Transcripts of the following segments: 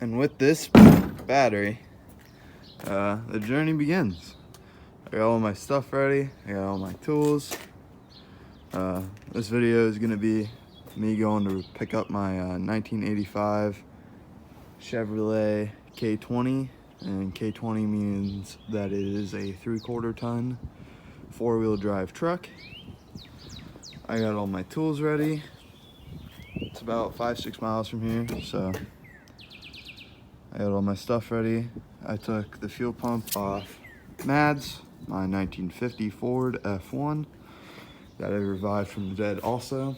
And with this battery, the journey begins. I got all my stuff ready. I got all my tools. This video is gonna be me going to pick up my 1985 Chevrolet K20, and K20 means that it is a 3/4 ton four-wheel drive truck. I got all my tools ready. It's about 5-6 miles from here, so I got all my stuff ready. I took the fuel pump off Mads, my 1950 Ford F1 that I revived from the dead also.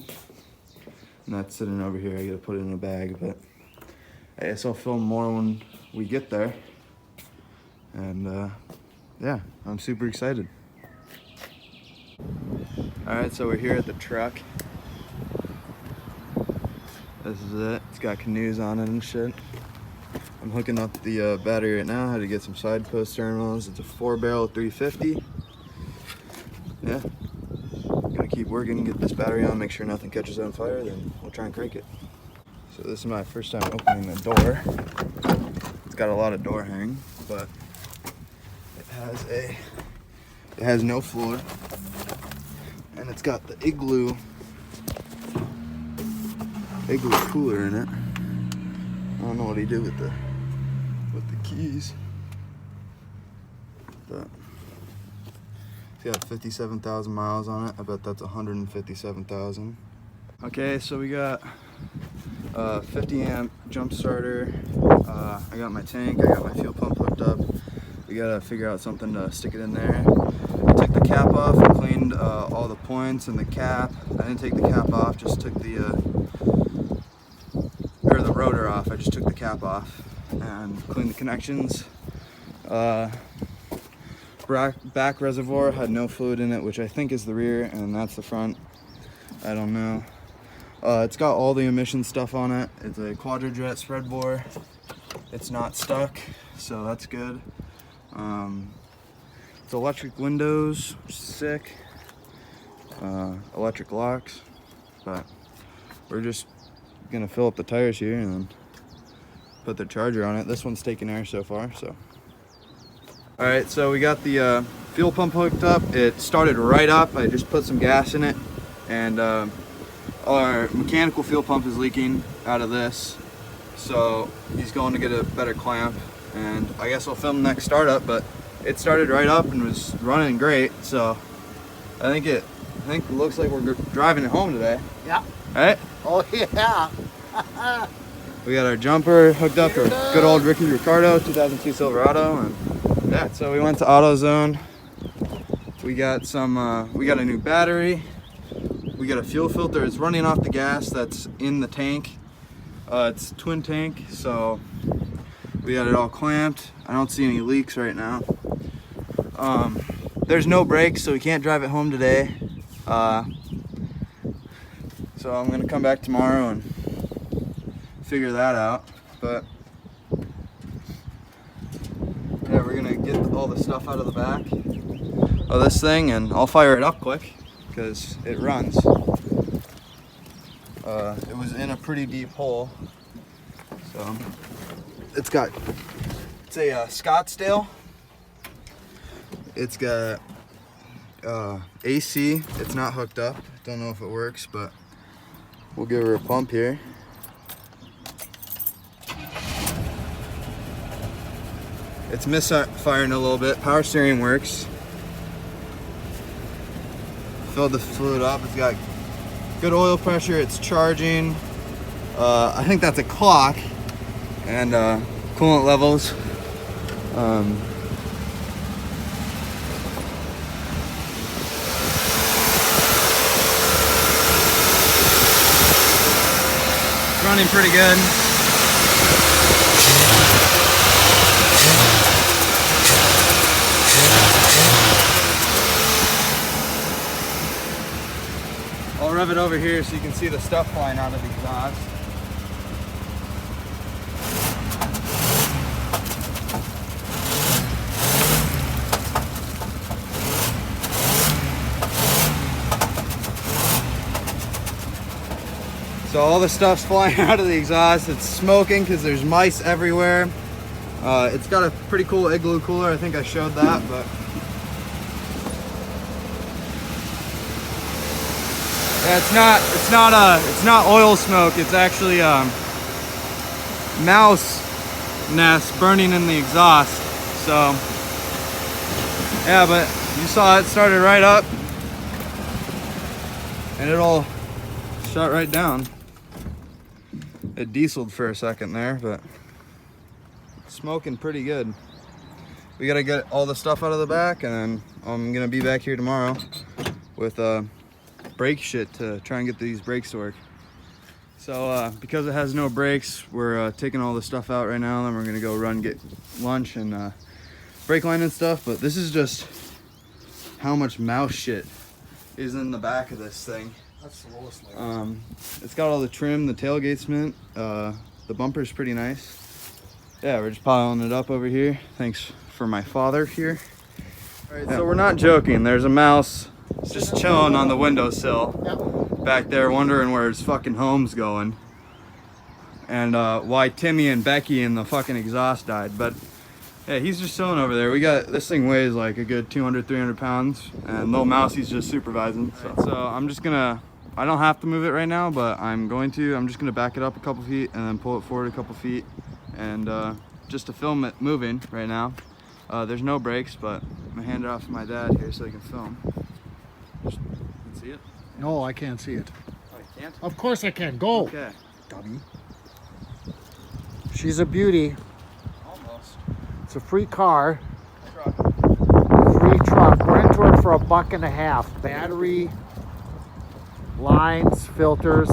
And that's sitting over here. I gotta put it in a bag, but I guess I'll film more when we get there. And yeah, I'm super excited. All right, so we're here at the truck. This is it. It's got canoes on it and shit. I'm hooking up the battery right now. I had to get some side post terminals. It's a 4-barrel 350. Yeah, gonna keep working, get this battery on, make sure nothing catches on fire, then we'll try and crank it. So this is my first time opening the door. It's got a lot of door hang, but it has no floor, and it's got the igloo cooler in it. I don't know what he did with the keys, but it's got 57,000 miles on it. I bet that's 157,000. Okay, so we got 50 amp jump starter. I got my tank, I got my fuel pump hooked up. We gotta figure out something to stick it in there. I took the cap off and cleaned all the points and the cap. I didn't take the cap off, just took the rotor off. I just took the cap off and cleaned the connections. Back reservoir had no fluid in it, which I think is the rear, and that's the front. I don't know. It's got all the emission stuff on it. It's a quadrajet spread bore. It's not stuck, so that's good. It's electric windows, which is sick. Electric locks, but we're just gonna fill up the tires here and then put the charger on it. This one's taking air so far, so. All right, so we got the fuel pump hooked up. It started right up. I just put some gas in it, and our mechanical fuel pump is leaking out of this, so he's going to get a better clamp, and I guess I'll film the next startup, but it started right up and was running great, so I think it looks like we're driving it home today. Yeah. All right? Oh yeah. We got our jumper hooked up to our good old Ricky Ricardo 2002 Silverado, and yeah, so we went to AutoZone. We got a new battery. We got a fuel filter. It's running off the gas that's in the tank. It's twin tank, so we got it all clamped. I don't see any leaks right now. There's no brakes, so we can't drive it home today. So I'm gonna come back tomorrow and figure that out. But yeah, we're gonna get all the stuff out of the back of this thing, and I'll fire it up quick because it runs. It was in a pretty deep hole, so it's a Scottsdale. It's got AC. It's not hooked up. Don't know if it works, but we'll give her a pump here. It's misfiring a little bit. Power steering works. Filled the fluid up. It's got good oil pressure. It's charging. I think that's a clock, and coolant levels. Running pretty good. I'll rev it over here so you can see the stuff flying out of the exhaust. So all the stuff's flying out of the exhaust. It's smoking because there's mice everywhere. It's got a pretty cool igloo cooler. I think I showed that, but yeah, it's not oil smoke. It's actually mouse nests burning in the exhaust. So yeah, but you saw it started right up and it'll shut right down. It dieseled for a second there, but smoking pretty good. We gotta get all the stuff out of the back, and then I'm gonna be back here tomorrow with brake shit to try and get these brakes to work. So because it has no brakes, we're taking all the stuff out right now, and then we're gonna go run get lunch and brake line and stuff. But this is just how much mouse shit is in the back of this thing. That's the lowest layer. It's got all the trim, the tailgate's mint, the bumper's pretty nice. Yeah, we're just piling it up over here. Thanks for my father here. All right, so we're not joking. There's a mouse just chilling on the windowsill back there, wondering where his fucking home's going and why Timmy and Becky in the fucking exhaust died. But yeah, he's just chilling over there. We got, this thing weighs like a good 200, 300 pounds, and little Mousie's just supervising. So I'm just gonna, I don't have to move it right now, but I'm just gonna back it up a couple feet and then pull it forward a couple feet. And just to film it moving right now. There's no brakes, but I'm gonna hand it off to my dad here so he can film. You can see it? No, I can't see it. Oh, you can't? Of course I can. Go. Okay. Dummy. She's a beauty. Almost. It's a free car. Truck. Free truck. We're into it for $1.50. Battery, lines, filters,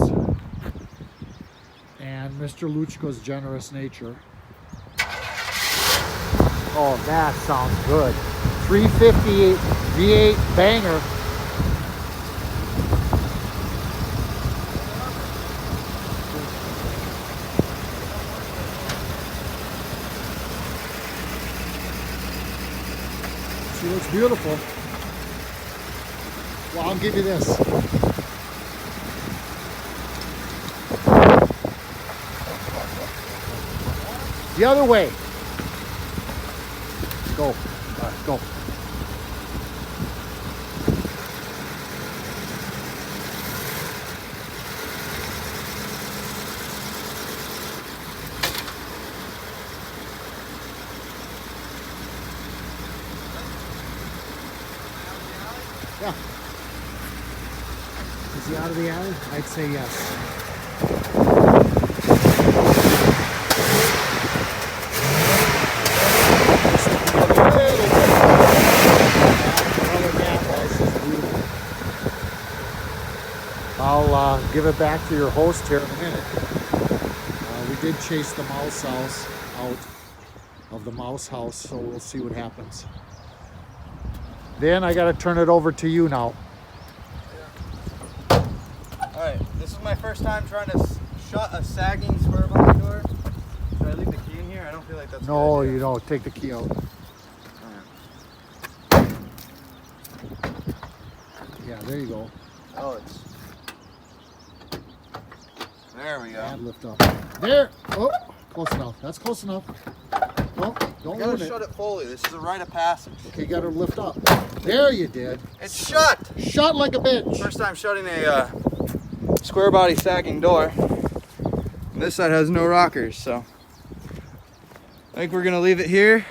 and Mr. Luchko's generous nature. Oh, that sounds good. 350 V8 banger. She looks beautiful. Well, I'll give you this. The other way. Go. All right, go. Yeah. Is he out of the alley? I'd say yes. I'll give it back to your host here in a minute. We did chase the mouse house out of the mouse house, so we'll see what happens. Then I got to turn it over to you now. Alright, this is my first time trying to shut a sagging square body door. Should I leave the key in here? I don't feel like that's No, you don't. Take the key out. Yeah, there you go. Oh, it's... There we go. And lift up. There! Oh, close enough. That's close enough. No, don't You ruin gotta shut it fully. This is a rite of passage. Okay, you gotta lift up. There you did. It's shut! Shut like a bitch. First time shutting a square body sagging door. And this side has no rockers, so I think we're gonna leave it here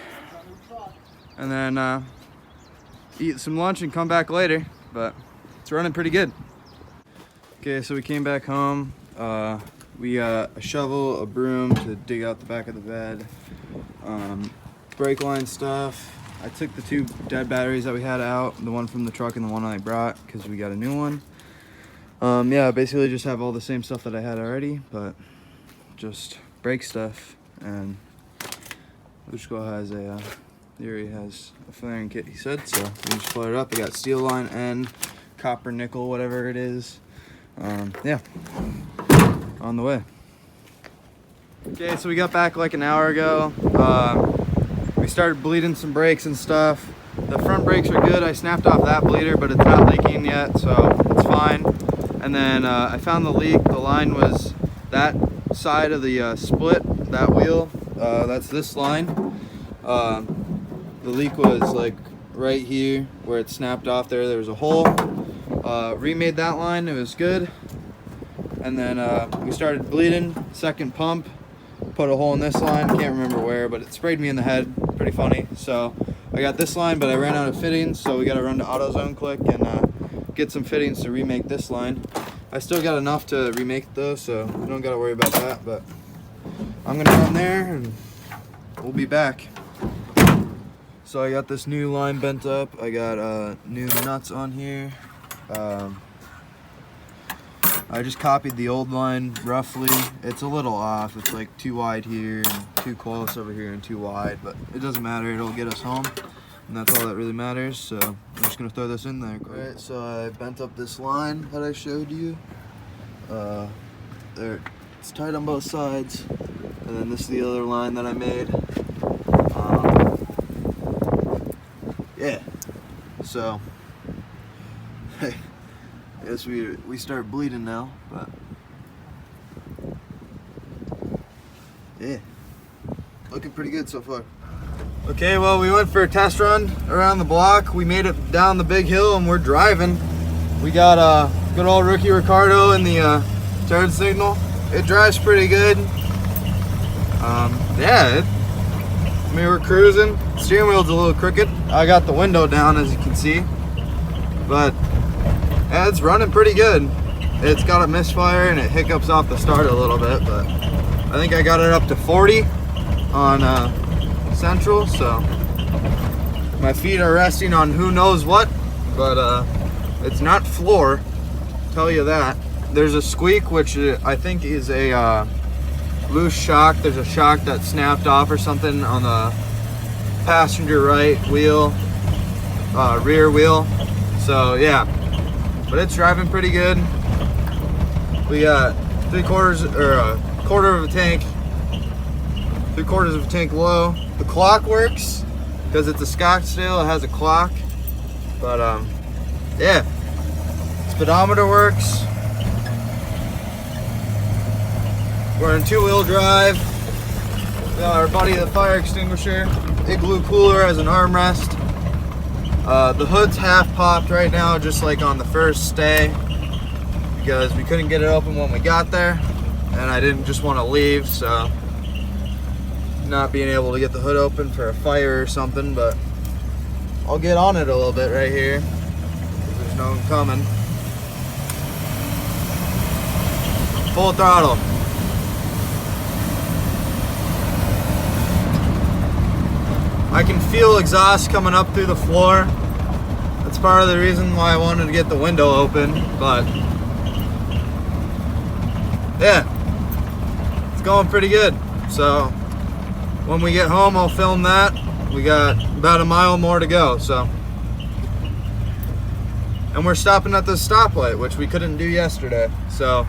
and then eat some lunch and come back later, but it's running pretty good. Okay, so we came back home. We got a shovel, a broom to dig out the back of the bed, brake line stuff. I took the two dead batteries that we had out, the one from the truck and the one I brought because we got a new one. Yeah, basically just have all the same stuff that I had already, but just brake stuff. And Luchko has a, he already has a flaring kit, he said, so we just flare it up. We got steel line and copper nickel, whatever it is. Yeah, on the way. Okay, so we got back like an hour ago. We started bleeding some brakes and stuff. The front brakes are good. I snapped off that bleeder, but it's not leaking yet, so it's fine. And then I found the leak. The line was that side of the split, that wheel. That's this line. The leak was like right here where it snapped off there. There was a hole. Remade that line. It was good. And then we started bleeding. Second pump. Put a hole in this line. Can't remember where, but it sprayed me in the head. Pretty funny. So I got this line, but I ran out of fittings. So we got to run to AutoZone quick and get some fittings to remake this line. I still got enough to remake it though, so we don't got to worry about that. But I'm gonna run there and we'll be back. So I got this new line bent up. I got new nuts on here. I just copied the old line roughly. It's a little off. It's like too wide here and too close over here and too wide, but it doesn't matter. It'll get us home, and that's all that really matters. So I'm just gonna throw this in there. All right, so I bent up this line that I showed you. There, it's tight on both sides, and then this is the other line that I made. Yeah. So, hey. I guess we start bleeding now, but yeah, looking pretty good so far. Okay, well, we went for a test run around the block. We made it down the big hill and we're driving. We got good old rookie Ricardo in the turn signal. It drives pretty good. Yeah, I mean, we're cruising. Steering wheel's a little crooked. I got the window down, as you can see, but yeah, it's running pretty good. It's got a misfire and it hiccups off the start a little bit, but I think I got it up to 40 on central, so my feet are resting on who knows what, but it's not floor, tell you that. There's a squeak, which I think is a loose shock. There's a shock that snapped off or something on the passenger right wheel, rear wheel. So yeah, but it's driving pretty good. We got 3/4 or a quarter of a tank, 3/4 of a tank low. The clock works because it's a Scottsdale. It has a clock, but yeah, speedometer works. We're in 2-wheel drive. We got our buddy the fire extinguisher. Igloo cooler as an armrest. The hood's half popped right now, just like on the first stay, because we couldn't get it open when we got there, and I didn't just want to leave, so not being able to get the hood open for a fire or something. But I'll get on it a little bit right here, because there's no one coming. Full throttle. I can feel exhaust coming up through the floor. That's part of the reason why I wanted to get the window open, but yeah, it's going pretty good. So when we get home, I'll film that. We got about a mile more to go, so. And we're stopping at the stoplight, which we couldn't do yesterday, so.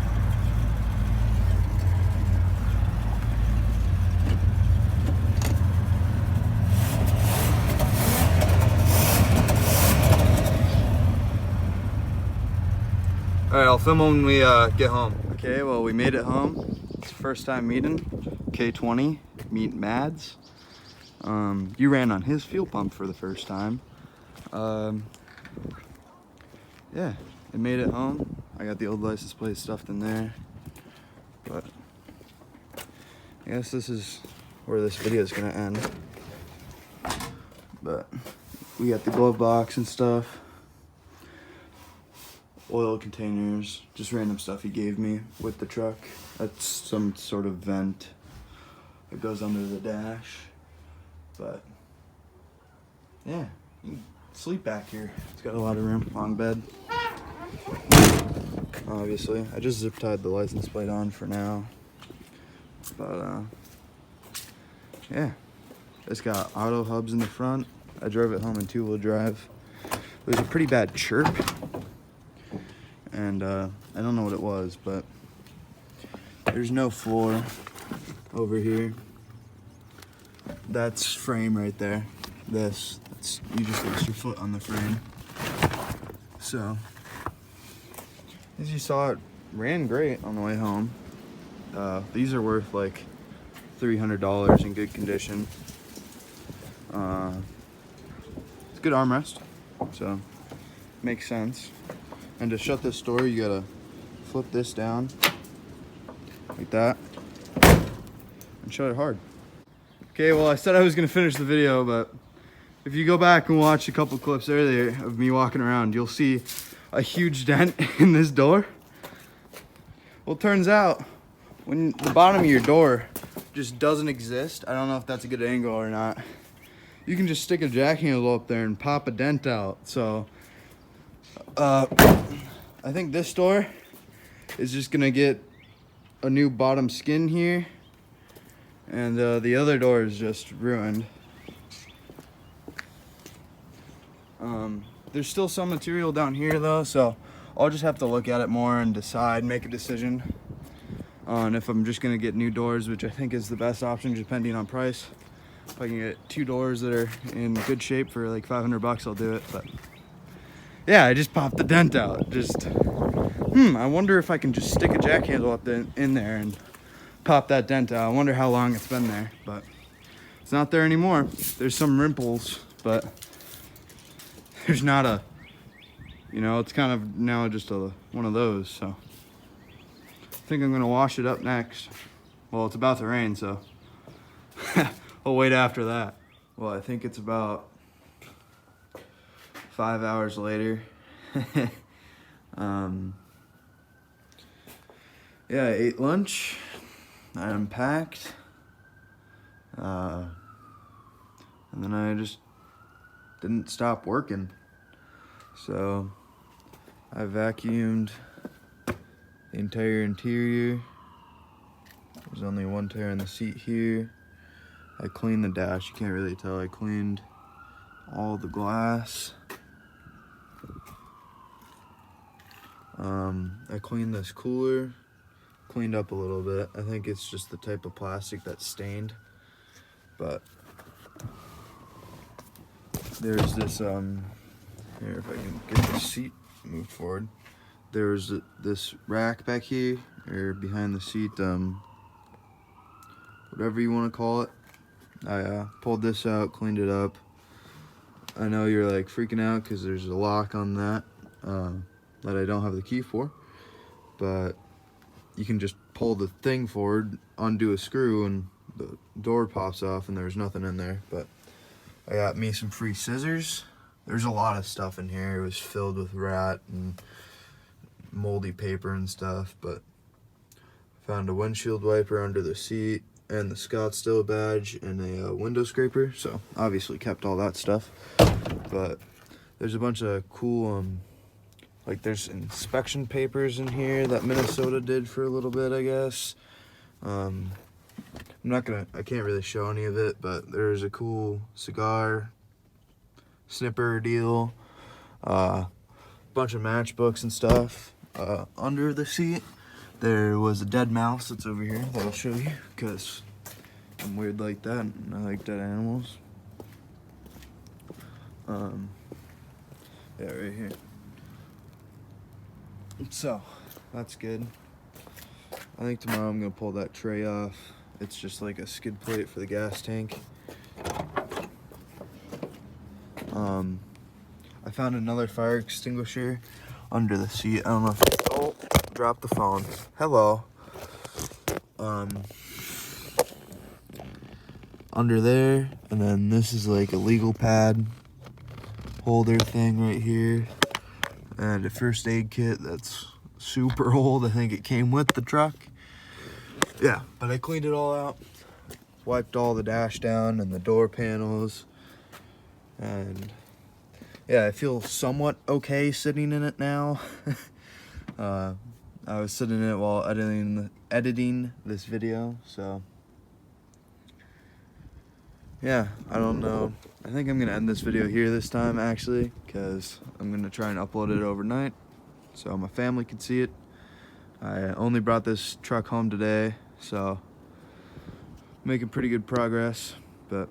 Alright, I'll film when we get home. Okay, well, we made it home. It's first time meeting. K20, meet Mads. You ran on his fuel pump for the first time. Yeah, I made it home. I got the old license plate stuffed in there. But I guess this is where this video is gonna end. But we got the glove box and stuff. Oil containers, just random stuff he gave me with the truck. That's some sort of vent that goes under the dash. But yeah, you can sleep back here. It's got a lot of room. Long bed. Obviously, I just zip tied the license plate on for now. But yeah, it's got auto hubs in the front. I drove it home in 2-wheel drive. There's a pretty bad chirp. And I don't know what it was, but there's no floor over here. That's frame right there. That's you just place your foot on the frame. So As you saw, it ran great on the way home. These are worth like $300 in good condition. It's a good armrest, so makes sense. And to shut this door, you gotta flip this down like that and shut it hard. Okay, well, I said I was gonna finish the video, but if you go back and watch a couple clips earlier of me walking around, you'll see a huge dent in this door. Well, it turns out when the bottom of your door just doesn't exist, I don't know if that's a good angle or not, you can just stick a jack handle up there and pop a dent out. So I think this door is just gonna get a new bottom skin here, and the other door is just ruined. There's still some material down here though, so I'll just have to look at it more and decide, make a decision on if I'm just gonna get new doors, which I think is the best option depending on price. If I can get 2 doors that are in good shape for like 500 bucks, I'll do it. But yeah, I just popped the dent out. I wonder if I can just stick a jack handle up in there and pop that dent out. I wonder how long it's been there, but it's not there anymore. There's some ripples, but there's not a, it's kind of now just one of those. So I think I'm gonna wash it up next. Well, it's about to rain, so I'll wait after that. Well, I think it's about 5 hours later. Yeah, I ate lunch, I unpacked, and then I just didn't stop working. So I vacuumed the entire interior. There's only one tear in the seat here. I cleaned the dash, you can't really tell. I cleaned all the glass. I cleaned this cooler, cleaned up a little bit. I think it's just the type of plastic that's stained, but there's this, here, if I can get the seat moved forward. There's this rack back here, or behind the seat, whatever you want to call it. I pulled this out, cleaned it up. I know you're like freaking out because there's a lock on that that I don't have the key for, but you can just pull the thing forward, undo a screw, and the door pops off and there's nothing in there. But I got me some free scissors. There's a lot of stuff in here. It was filled with rat and moldy paper and stuff, but I found a windshield wiper under the seat and the Scottsdale badge and a window scraper, so obviously kept all that stuff. But there's a bunch of cool like there's inspection papers in here that Minnesota did for a little bit, I guess. I can't really show any of it, but there's a cool cigar snipper deal, bunch of matchbooks and stuff. Under the seat there was a dead mouse that's over here that I'll show you, because I'm weird like that and I like dead animals. Yeah, right here. So that's good. I think tomorrow I'm gonna pull that tray off. It's just like a skid plate for the gas tank. I found another fire extinguisher under the seat. I don't know if it's, oh, dropped the phone. Hello. Under there, and then this is like a legal pad holder thing right here, and a first aid kit that's super old. I think it came with the truck. Yeah, but I cleaned it all out, wiped all the dash down and the door panels, and yeah, I feel somewhat okay sitting in it now. I was sitting in it while editing this video, so yeah, I don't know. I think I'm gonna end this video here this time, actually, because I'm gonna try and upload it overnight so my family can see it. I only brought this truck home today, so making pretty good progress. But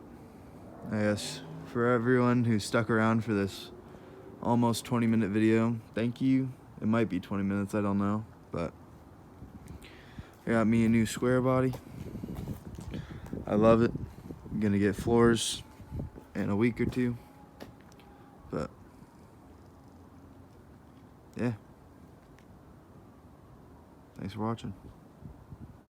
I guess for everyone who stuck around for this almost 20-minute video, thank you. It might be 20 minutes, I don't know. But I got me a new square body. I love it. I'm gonna get floors in a week or two. But yeah. Thanks for watching.